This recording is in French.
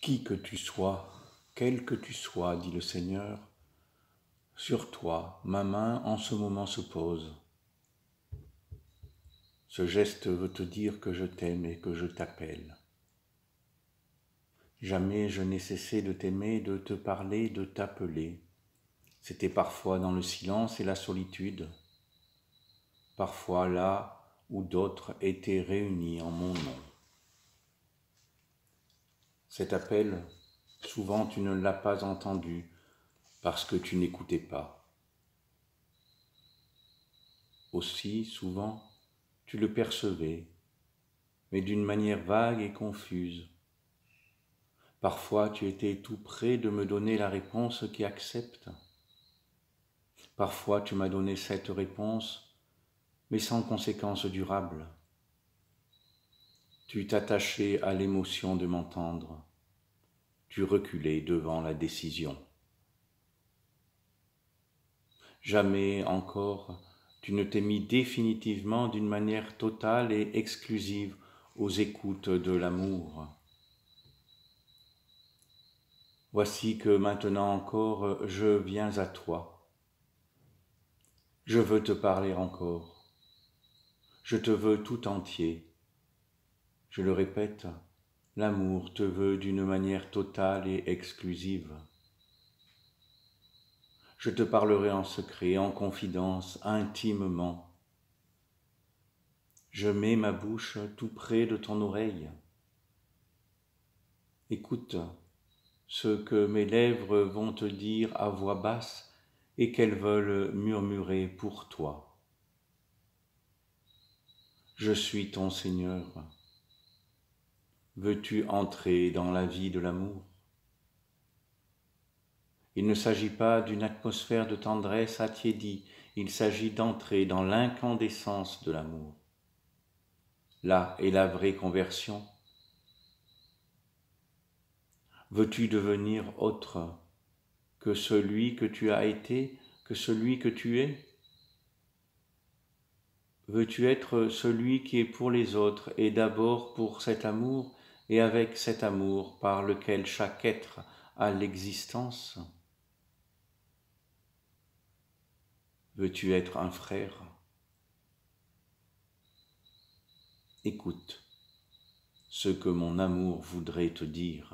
Qui que tu sois, quel que tu sois, dit le Seigneur, sur toi, ma main en ce moment se pose. Ce geste veut te dire que je t'aime et que je t'appelle. Jamais je n'ai cessé de t'aimer, de te parler, de t'appeler. C'était parfois dans le silence et la solitude, parfois là où d'autres étaient réunis en mon nom. Cet appel, souvent tu ne l'as pas entendu parce que tu n'écoutais pas. Aussi, souvent, tu le percevais, mais d'une manière vague et confuse. Parfois, tu étais tout près de me donner la réponse qui accepte. Parfois, tu m'as donné cette réponse, mais sans conséquence durable. Tu t'attachais à l'émotion de m'entendre. Tu reculais devant la décision. Jamais encore tu ne t'es mis définitivement d'une manière totale et exclusive aux écoutes de l'amour. Voici que maintenant encore je viens à toi. Je veux te parler encore. Je te veux tout entier. Je le répète, l'amour te veut d'une manière totale et exclusive. Je te parlerai en secret, en confidence, intimement. Je mets ma bouche tout près de ton oreille. Écoute ce que mes lèvres vont te dire à voix basse et qu'elles veulent murmurer pour toi. Je suis ton Seigneur. Veux-tu entrer dans la vie de l'amour? Il ne s'agit pas d'une atmosphère de tendresse attiédie, il s'agit d'entrer dans l'incandescence de l'amour. Là est la vraie conversion. Veux-tu devenir autre que celui que tu as été, que celui que tu es? Veux-tu être celui qui est pour les autres et d'abord pour cet amour et avec cet amour par lequel chaque être a l'existence? Veux-tu être un frère? Écoute ce que mon amour voudrait te dire.